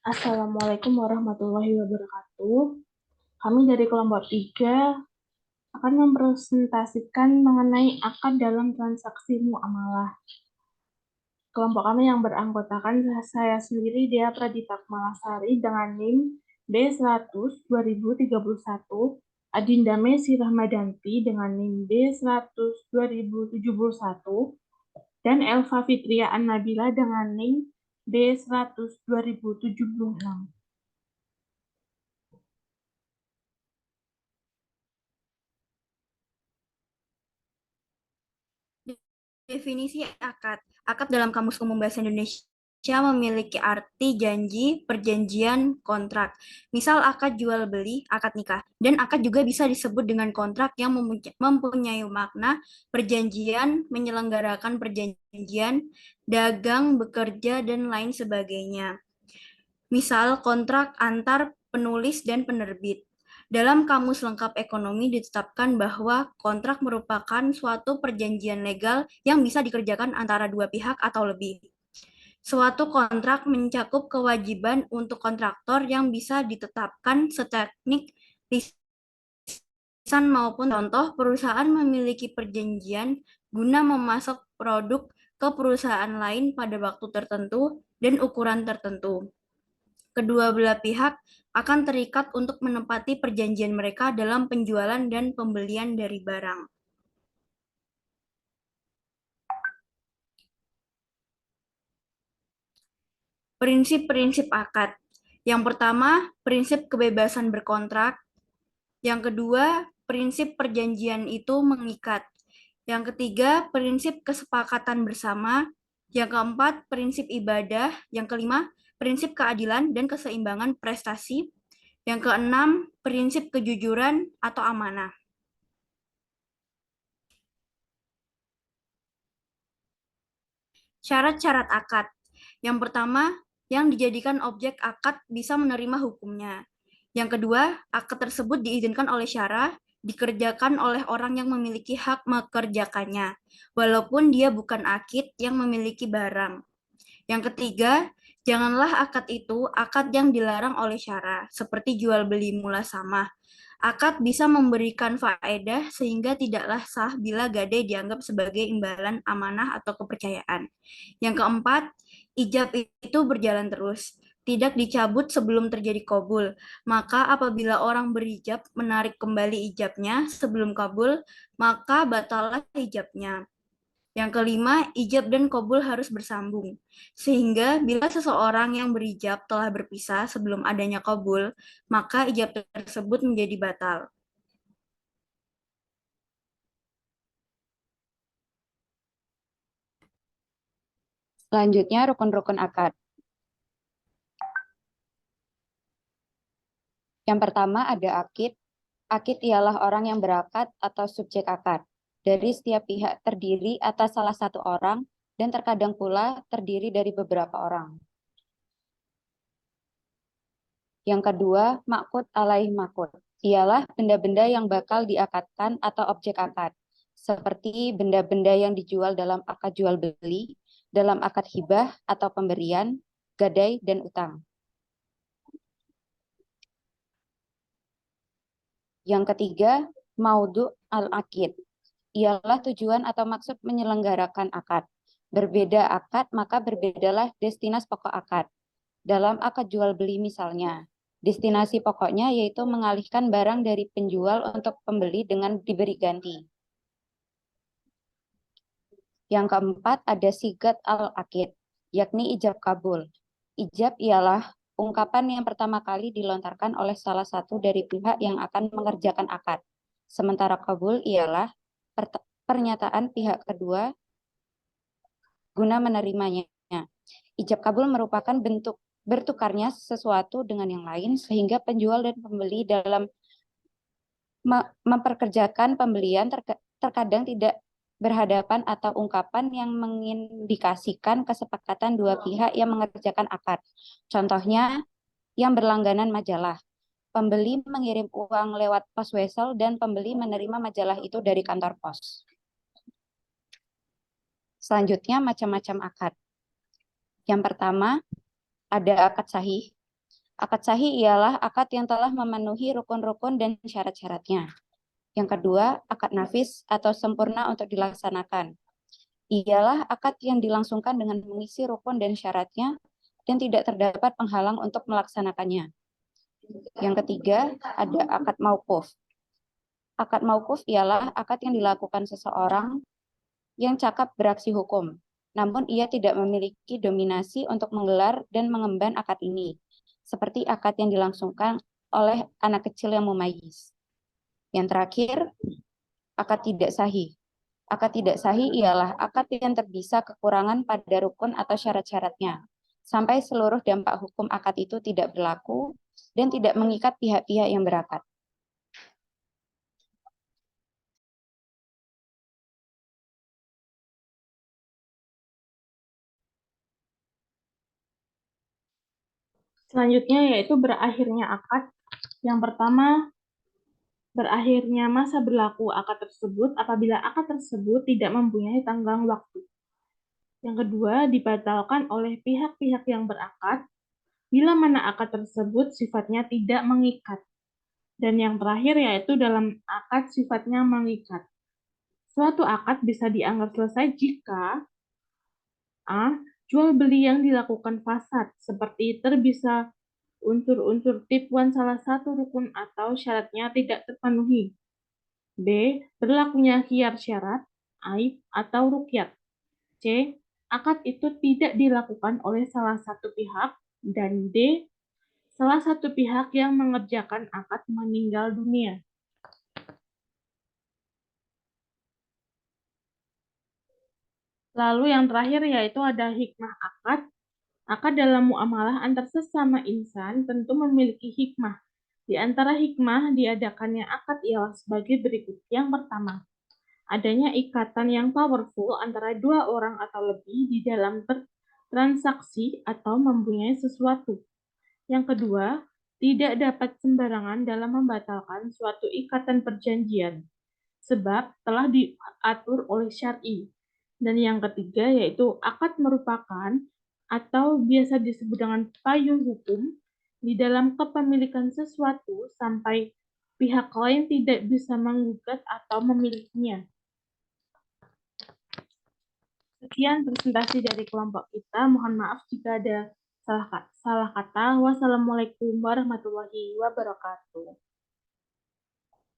Assalamualaikum warahmatullahi wabarakatuh. Kami dari kelompok 3 akan mempresentasikan mengenai akad dalam transaksi muamalah. Kelompok kami yang beranggotakan saya sendiri, Dea Pradita Malasari dengan NIM D100-2031, Adinda Messi Rahmadanti dengan NIM D100-2071, dan Elva Fitria An-Nabila dengan NIM D100-2076. Definisi akad. Akad dalam Kamus Umum Bahasa Indonesia memiliki arti janji, perjanjian, kontrak. Misal akad jual beli, akad nikah. Dan akad juga bisa disebut dengan kontrak yang mempunyai makna perjanjian, menyelenggarakan perjanjian, dagang, bekerja, dan lain sebagainya. Misal kontrak antar penulis dan penerbit. Dalam Kamus Lengkap Ekonomi ditetapkan bahwa kontrak merupakan suatu perjanjian legal yang bisa dikerjakan antara dua pihak atau lebih. Suatu kontrak mencakup kewajiban untuk kontraktor yang bisa ditetapkan seteknik lisan maupun contoh. Perusahaan memiliki perjanjian guna memasok produk ke perusahaan lain pada waktu tertentu dan ukuran tertentu. Kedua belah pihak akan terikat untuk menepati perjanjian mereka dalam penjualan dan pembelian dari barang. Prinsip-prinsip akad. Yang pertama, prinsip kebebasan berkontrak. Yang kedua, prinsip perjanjian itu mengikat. Yang ketiga, prinsip kesepakatan bersama. Yang keempat, prinsip ibadah. Yang kelima, prinsip keadilan dan keseimbangan prestasi. Yang keenam, prinsip kejujuran atau amanah. Syarat-syarat akad. Yang pertama, yang dijadikan objek akad bisa menerima hukumnya. Yang kedua, akad tersebut diizinkan oleh syara, dikerjakan oleh orang yang memiliki hak mengerjakannya, walaupun dia bukan akid yang memiliki barang. Yang ketiga, janganlah akad itu akad yang dilarang oleh syara, seperti jual beli mula sama. Akad bisa memberikan faedah sehingga tidaklah sah bila gadai dianggap sebagai imbalan amanah atau kepercayaan. Yang keempat, ijab itu berjalan terus, tidak dicabut sebelum terjadi kabul. Maka apabila orang berijab menarik kembali ijabnya sebelum kabul, maka batallah ijabnya. Yang kelima, ijab dan kabul harus bersambung. Sehingga bila seseorang yang berijab telah berpisah sebelum adanya kabul, maka ijab tersebut menjadi batal. Selanjutnya, rukun-rukun akad. Yang pertama ada akid. Akid ialah orang yang berakad atau subjek akad. Dari setiap pihak terdiri atas salah satu orang dan terkadang pula terdiri dari beberapa orang. Yang kedua, makud alaih makud. Ialah benda-benda yang bakal diakadkan atau objek akad. Seperti benda-benda yang dijual dalam akad jual beli, dalam akad hibah atau pemberian, gadai, dan utang. Yang ketiga, maudhu al-akid. Ialah tujuan atau maksud menyelenggarakan akad. Berbeda akad, maka berbedalah destinasi pokok akad. Dalam akad jual beli misalnya, destinasi pokoknya yaitu mengalihkan barang dari penjual untuk pembeli dengan diberi ganti. Yang keempat ada sigat al-akid, yakni ijab kabul. Ijab ialah ungkapan yang pertama kali dilontarkan oleh salah satu dari pihak yang akan mengerjakan akad. Sementara kabul ialah pernyataan pihak kedua guna menerimanya. Ijab kabul merupakan bentuk bertukarnya sesuatu dengan yang lain sehingga penjual dan pembeli dalam memperkerjakan pembelian terkadang tidak berhadapan atau ungkapan yang mengindikasikan kesepakatan dua pihak yang mengerjakan akad. Contohnya yang berlangganan majalah. Pembeli mengirim uang lewat pos wesel dan pembeli menerima majalah itu dari kantor pos. Selanjutnya macam-macam akad. Yang pertama ada akad sahih. Akad sahih ialah akad yang telah memenuhi rukun-rukun dan syarat-syaratnya. Yang kedua, akad nafis atau sempurna untuk dilaksanakan. Ialah akad yang dilangsungkan dengan mengisi rukun dan syaratnya dan tidak terdapat penghalang untuk melaksanakannya. Yang ketiga, ada akad mauquf. Akad mauquf ialah akad yang dilakukan seseorang yang cakap beraksi hukum, namun ia tidak memiliki dominasi untuk menggelar dan mengemban akad ini, seperti akad yang dilangsungkan oleh anak kecil yang mumayyiz. Yang terakhir, akad tidak sahih. Akad tidak sahih ialah akad yang terbisa kekurangan pada rukun atau syarat-syaratnya, sampai seluruh dampak hukum akad itu tidak berlaku dan tidak mengikat pihak-pihak yang berakad. Selanjutnya yaitu berakhirnya akad. Yang pertama, berakhirnya masa berlaku akad tersebut apabila akad tersebut tidak mempunyai tenggang waktu. Yang kedua, dibatalkan oleh pihak-pihak yang berakad bila mana akad tersebut sifatnya tidak mengikat. Dan yang terakhir yaitu dalam akad sifatnya mengikat. Suatu akad bisa dianggap selesai jika A. Jual beli yang dilakukan fasad, seperti terbisa unsur-unsur tipuan salah satu rukun atau syaratnya tidak terpenuhi. B. Berlakunya khiyar syarat, aib, atau rukyat. C. Akad itu tidak dilakukan oleh salah satu pihak. Dan D. Salah satu pihak yang mengerjakan akad meninggal dunia. Lalu yang terakhir yaitu ada hikmah akad. Akad dalam muamalah antar sesama insan tentu memiliki hikmah. Di antara hikmah diadakannya akad ialah sebagai berikut. Yang pertama, adanya ikatan yang powerful antara dua orang atau lebih di dalam transaksi atau mempunyai sesuatu. Yang kedua, tidak dapat sembarangan dalam membatalkan suatu ikatan perjanjian, sebab telah diatur oleh syar'i. Dan yang ketiga yaitu akad merupakan atau biasa disebut dengan payung hukum di dalam kepemilikan sesuatu sampai pihak lain tidak bisa menggugat atau memilikinya. Sekian presentasi dari kelompok kita. Mohon maaf jika ada salah kata. Wassalamualaikum warahmatullahi wabarakatuh.